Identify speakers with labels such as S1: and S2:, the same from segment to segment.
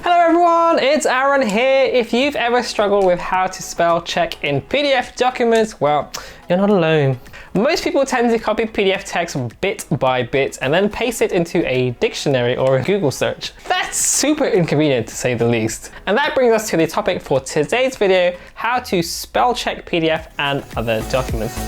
S1: Hello everyone, it's Aaron here. If you've ever struggled with how to spell check in PDF documents, well, you're not alone. Most people tend to copy PDF text bit by bit and then paste it into a dictionary or a Google search. That's super inconvenient to say the least. And that brings us to the topic for today's video, how to spell check PDF and other documents.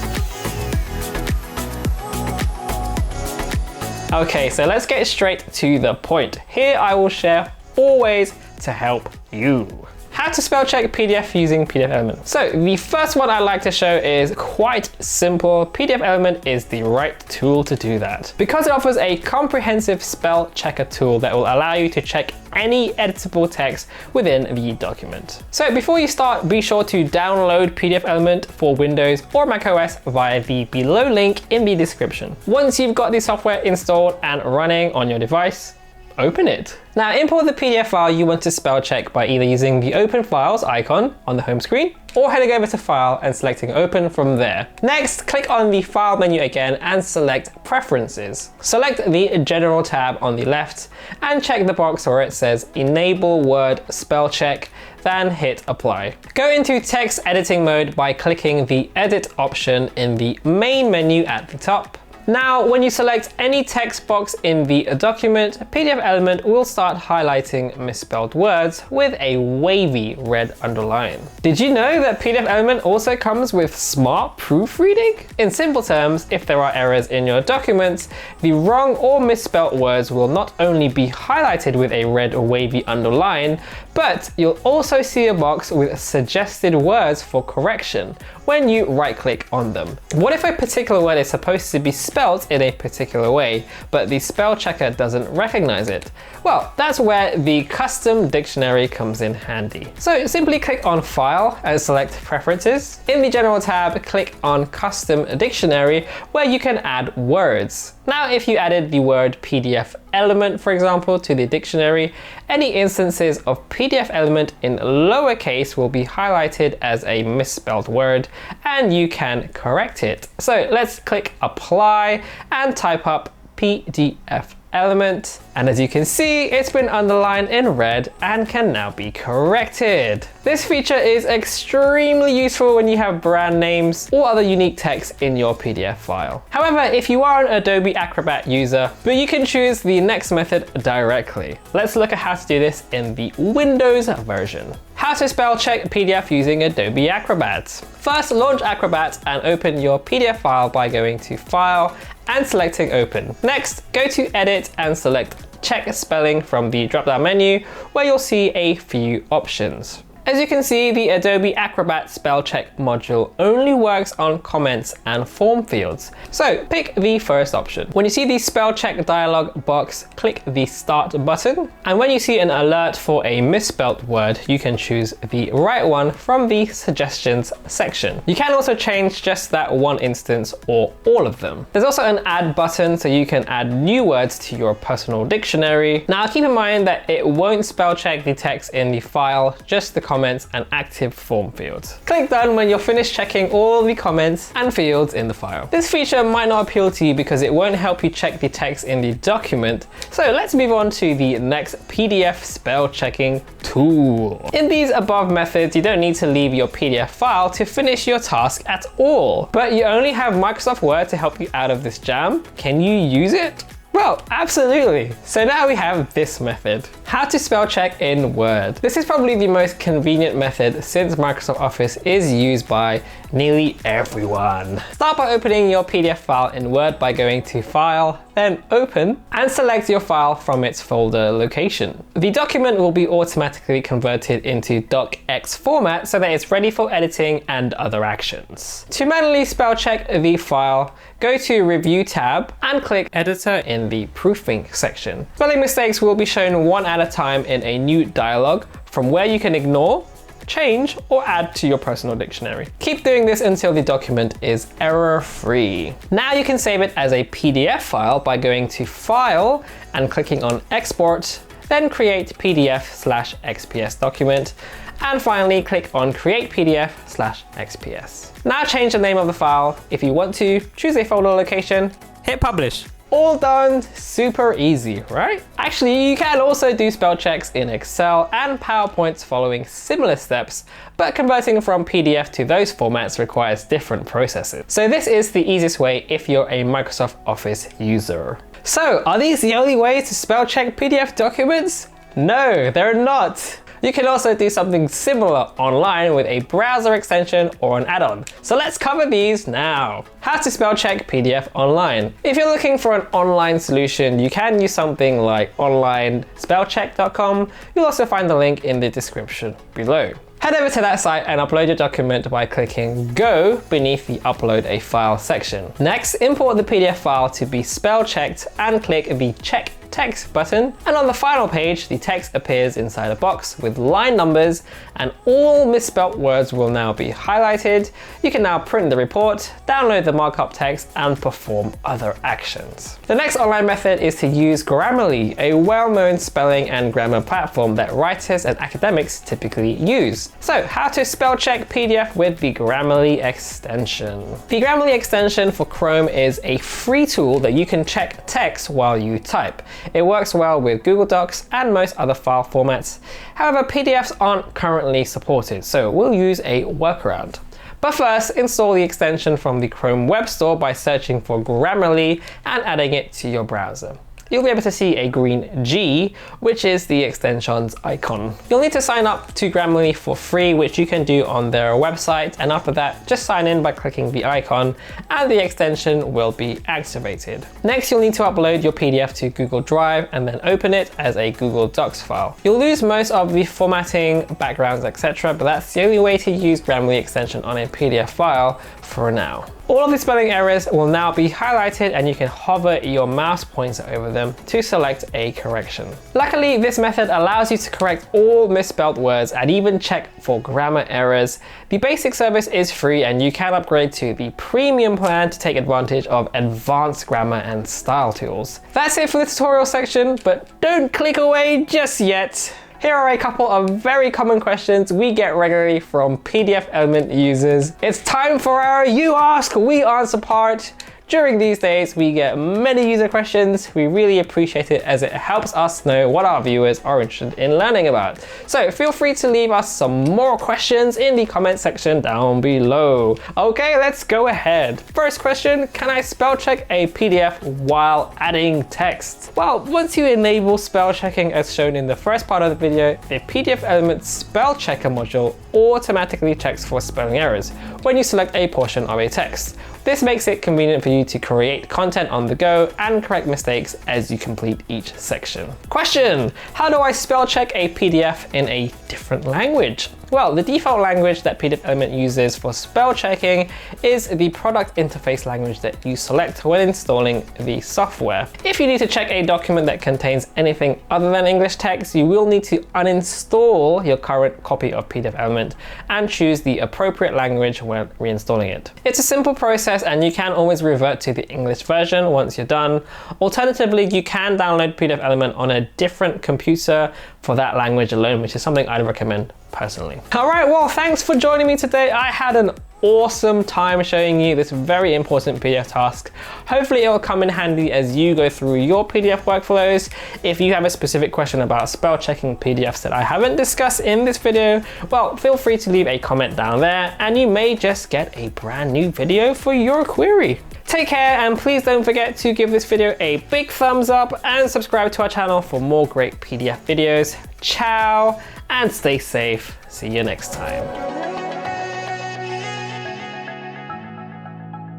S1: Okay, so let's get straight to the point. Here I will share 4 ways to help you. How to spell check PDF using PDFelement. So the first one I'd like to show is quite simple. PDFelement is the right tool to do that because it offers a comprehensive spell checker tool that will allow you to check any editable text within the document. So before you start, be sure to download PDFelement for Windows or macOS via the below link in the description. Once you've got the software installed and running on your device, open it. Now import the PDF file you want to spell check by either using the Open Files icon on the home screen or heading over to File and selecting Open from there. Next, click on the File menu again and select Preferences. Select the General tab on the left and check the box where it says Enable Word Spell Check, then hit Apply. Go into text editing mode by clicking the Edit option in the main menu at the top. Now, when you select any text box in the document, PDFelement will start highlighting misspelled words with a wavy red underline. Did you know that PDFelement also comes with smart proofreading? In simple terms, if there are errors in your documents, the wrong or misspelled words will not only be highlighted with a red wavy underline, but you'll also see a box with suggested words for correction when you right-click on them. What if a particular word is supposed to be spelled in a particular way, but the spell checker doesn't recognize it? Well, that's where the custom dictionary comes in handy. So simply click on File and select Preferences. In the General tab, click on Custom Dictionary, where you can add words. Now, if you added the word PDFelement, for example, to the dictionary, any instances of PDFelement in lowercase will be highlighted as a misspelled word, and you can correct it. So let's click Apply and type up PDFelement. And as you can see, it's been underlined in red and can now be corrected. This feature is extremely useful when you have brand names or other unique text in your PDF file. However, if you are an Adobe Acrobat user, but you can choose the next method directly. Let's look at how to do this in the Windows version. How to spell check PDF using Adobe Acrobat. First, launch Acrobat and open your PDF file by going to File and selecting Open. Next, go to Edit and select Check Spelling from the drop-down menu, where you'll see a few options. As you can see, the Adobe Acrobat spell check module only works on comments and form fields. So pick the first option. When you see the spell check dialog box, click the Start button. And when you see an alert for a misspelled word, you can choose the right one from the suggestions section. You can also change just that one instance or all of them. There's also an Add button, so you can add new words to your personal dictionary. Now keep in mind that it won't spell check the text in the file, just the comments and active form fields. Click Done when you're finished checking all the comments and fields in the file. This feature might not appeal to you because it won't help you check the text in the document. So let's move on to the next PDF spell checking tool. In these above methods, you don't need to leave your PDF file to finish your task at all. But you only have Microsoft Word to help you out of this jam. Can you use it? Well, absolutely. So now we have this method. How to spell check in Word. This is probably the most convenient method since Microsoft Office is used by nearly everyone. Start by opening your PDF file in Word by going to File, then Open, and select your file from its folder location. The document will be automatically converted into docx format so that it's ready for editing and other actions. To manually spell check the file, go to Review tab and click Editor in the Proofing section. Spelling mistakes will be shown one at a time in a new dialog, from where you can ignore, change, or add to your personal dictionary. Keep doing this until the document is error-free. Now you can save it as a PDF file by going to File and clicking on Export, then create PDF/XPS document, and finally click on Create PDF/XPS. Now change the name of the file. If you want to, choose a folder location, hit Publish. All done super easy, right? Actually, you can also do spell checks in Excel and PowerPoint following similar steps, but converting from PDF to those formats requires different processes. So this is the easiest way if you're a Microsoft Office user. So are these the only ways to spell check PDF documents? No, they're not. You can also do something similar online with a browser extension or an add-on. So let's cover these now. How to spell check PDF online. If you're looking for an online solution, you can use something like onlinespellcheck.com. You'll also find the link in the description below. Head over to that site and upload your document by clicking Go beneath the Upload a File section. Next, import the PDF file to be spell checked and click the Check Text button, and on the final page the text appears inside a box with line numbers and all misspelt words will now be highlighted. You can now print the report, download the markup text and perform other actions. The next online method is to use Grammarly, a well-known spelling and grammar platform that writers and academics typically use. So how to spell check PDF with the Grammarly extension. The Grammarly extension for Chrome is a free tool that you can check text while you type. It works well with Google Docs and most other file formats. However, PDFs aren't currently supported, so we'll use a workaround. But first, install the extension from the Chrome Web Store by searching for Grammarly and adding it to your browser. You'll be able to see a green G, which is the extension's icon. You'll need to sign up to Grammarly for free, which you can do on their website. And after that, just sign in by clicking the icon and the extension will be activated. Next, you'll need to upload your PDF to Google Drive and then open it as a Google Docs file. You'll lose most of the formatting, backgrounds, etc., but that's the only way to use Grammarly extension on a PDF file for now. All of the spelling errors will now be highlighted and you can hover your mouse pointer over them to select a correction. Luckily, this method allows you to correct all misspelled words and even check for grammar errors. The basic service is free and you can upgrade to the premium plan to take advantage of advanced grammar and style tools. That's it for the tutorial section, but don't click away just yet. Here are a couple of very common questions we get regularly from PDFelement users. It's time for our You Ask, We Answer part. During these days, we get many user questions. We really appreciate it as it helps us know what our viewers are interested in learning about. So feel free to leave us some more questions in the comment section down below. Okay, let's go ahead. First question, can I spell check a PDF while adding text? Well, once you enable spell checking as shown in the first part of the video, the PDFelement spell checker module automatically checks for spelling errors when you select a portion of a text. This makes it convenient for you to create content on the go and correct mistakes as you complete each section. Question: how do I spell check a PDF in a different language? Well, the default language that PDFelement uses for spell checking is the product interface language that you select when installing the software. If you need to check a document that contains anything other than English text, you will need to uninstall your current copy of PDFelement and choose the appropriate language when reinstalling it. It's a simple process and you can always revert to the English version once you're done. Alternatively, you can download PDFelement on a different computer for that language alone, which is something I'd recommend personally. All right, well, thanks for joining me today. I had an awesome time showing you this very important PDF task. Hopefully it will come in handy as you go through your PDF workflows. If you have a specific question about spell checking PDFs that I haven't discussed in this video, well, feel free to leave a comment down there and you may just get a brand new video for your query. Take care and please don't forget to give this video a big thumbs up and subscribe to our channel for more great PDF videos. Ciao and stay safe. See you next time.